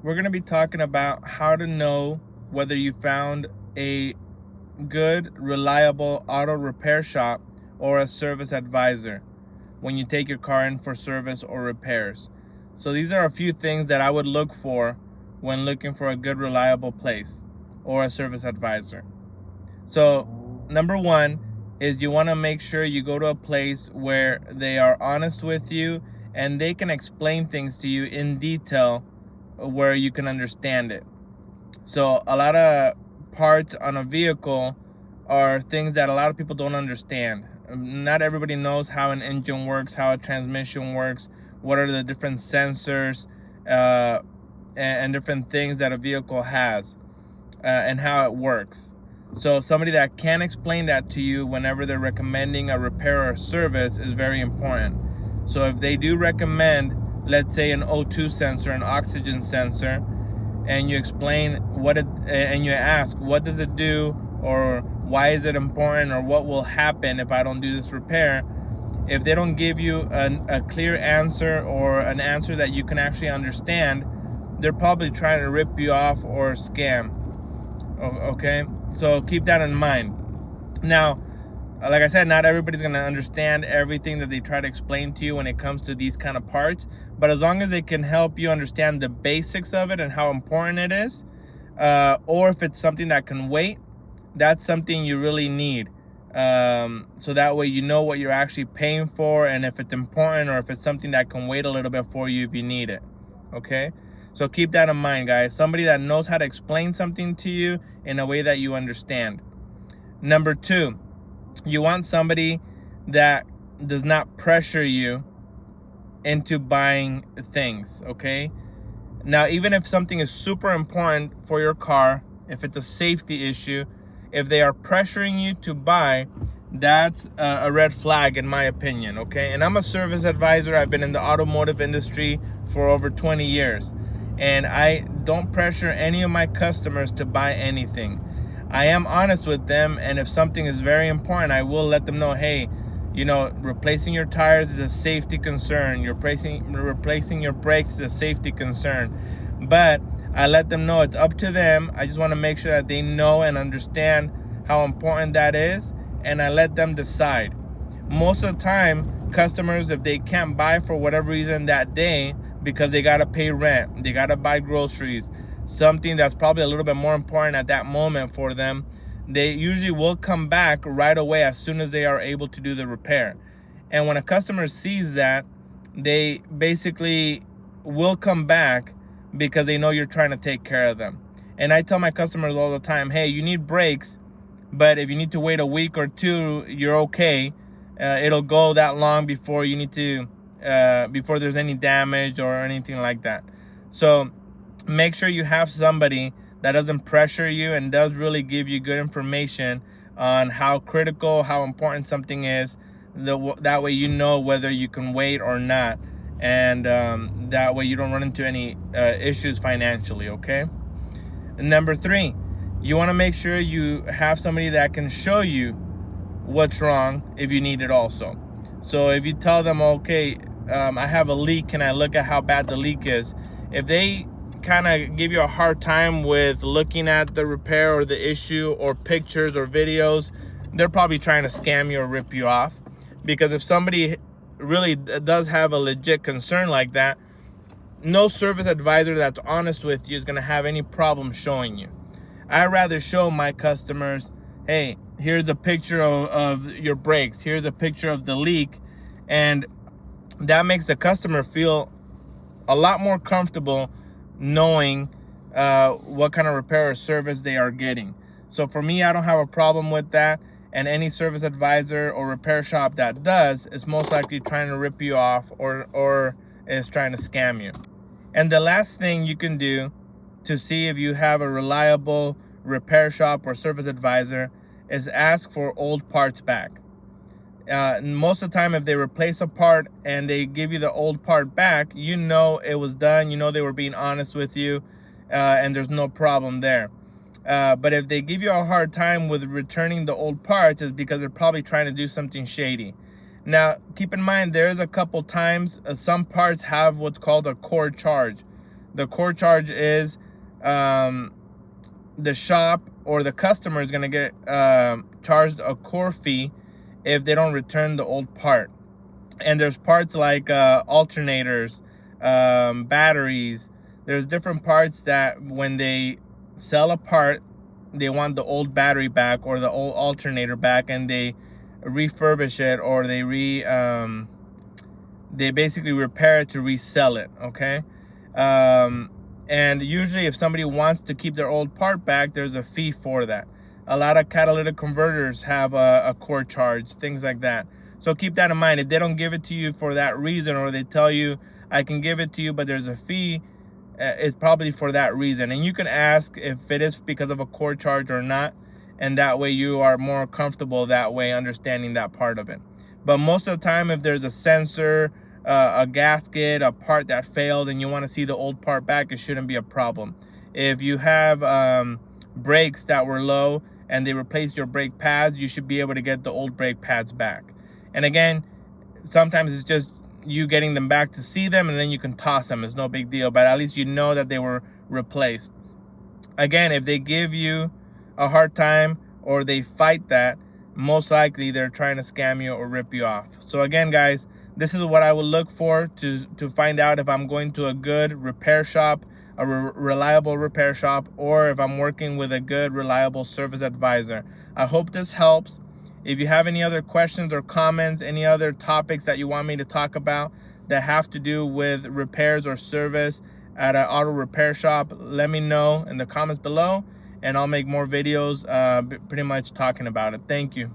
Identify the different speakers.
Speaker 1: we're going to be talking about how to know whether you found a good, reliable auto repair shop or a service advisor when you take your car in for service or repairs. So these are a few things that I would look for when looking for a good, reliable place or a service advisor. So number one is you want to make sure you go to a place where they are honest with you and they can explain things to you in detail where you can understand it. So a lot of parts on a vehicle are things that a lot of people don't understand. Not everybody knows how an engine works, how a transmission works, what are the different sensors and different things that a vehicle has and how it works. So somebody that can explain that to you whenever they're recommending a repair or service is very important. So if they do recommend, let's say, an O2 sensor, an oxygen sensor, and you explain what it, and you ask, what does it do, or why is it important, or what will happen if I don't do this repair? If they don't give you a clear answer or an answer that you can actually understand, they're probably trying to rip you off or scam. Okay? So keep that in mind. Now, like I said, not everybody's going to understand everything that they try to explain to you when it comes to these kind of parts. But as long as they can help you understand the basics of it and how important it is, or if it's something that can wait, that's something you really need. So that way you know what you're actually paying for and if it's important or if it's something that can wait a little bit for you if you need it. Okay? So keep that in mind, guys. Somebody that knows how to explain something to you in a way that you understand. Number two, you want somebody that does not pressure you into buying things, okay? Now, even if something is super important for your car, if it's a safety issue, if they are pressuring you to buy, that's a red flag in my opinion, okay? And I'm a service advisor. I've been in the automotive industry for over 20 years. And I don't pressure any of my customers to buy anything. I am honest with them, and if something is very important, I will let them know, hey, you know, replacing your tires is a safety concern. Replacing your brakes is a safety concern. But I let them know it's up to them. I just want to make sure that they know and understand how important that is, and I let them decide. Most of the time, customers, if they can't buy for whatever reason that day, because they got to pay rent, they got to buy groceries, something that's probably a little bit more important at that moment for them, they usually will come back right away as soon as they are able to do the repair. And when a customer sees that, they basically will come back because they know you're trying to take care of them. And I tell my customers all the time, hey, you need brakes, but if you need to wait a week or two, you're okay. It'll go that long before you need to before there's any damage or anything like that. So make sure you have somebody that doesn't pressure you and does really give you good information on how critical, how important something is. That way you know whether you can wait or not. And that way you don't run into any issues financially, okay? And number three, you want to make sure you have somebody that can show you what's wrong if you need it also. So if you tell them, okay, I have a leak, can I look at how bad the leak is? If they kind of give you a hard time with looking at the repair or the issue or pictures or videos, they're probably trying to scam you or rip you off. Because if somebody really does have a legit concern like that, no service advisor that's honest with you is going to have any problem showing you. I'd rather show my customers, hey, here's a picture of your brakes, here's a picture of the leak, and that makes the customer feel a lot more comfortable knowing what kind of repair or service they are getting. So for me, I don't have a problem with that. And any service advisor or repair shop that does is most likely trying to rip you off or is trying to scam you. And the last thing you can do to see if you have a reliable repair shop or service advisor is ask for old parts back. Most of the time, if they replace a part and they give you the old part back, you know it was done, you know they were being honest with you, and there's no problem there. But if they give you a hard time with returning the old parts, it's because they're probably trying to do something shady. Now, keep in mind, there is a couple times some parts have what's called a core charge. The core charge is the shop or the customer is going to get charged a core fee if they don't return the old part. And there's parts like alternators, batteries. There's different parts that when they sell a part, they want the old battery back or the old alternator back, and they refurbish it, or they basically repair it to resell it. Okay. And usually if somebody wants to keep their old part back, there's a fee for that. A lot of catalytic converters have a core charge, things like that. So keep that in mind. If they don't give it to you for that reason, or they tell you, I can give it to you, but there's a fee, it's probably for that reason. And you can ask if it is because of a core charge or not. And that way you are more comfortable that way, understanding that part of it. But most of the time, if there's a sensor, a gasket, a part that failed, and you want to see the old part back, it shouldn't be a problem. If you have brakes that were low and they replaced your brake pads, you should be able to get the old brake pads back. And again, sometimes it's just you getting them back to see them, and then you can toss them. It's no big deal, but at least you know that they were replaced. Again, if they give you a hard time or they fight that, most likely they're trying to scam you or rip you off. So again, guys, this is what I will look for to find out if I'm going to a good repair shop, a reliable repair shop, or if I'm working with a good, reliable service advisor. I hope this helps. If you have any other questions or comments, any other topics that you want me to talk about that have to do with repairs or service at an auto repair shop, let me know in the comments below, and I'll make more videos pretty much talking about it. Thank you.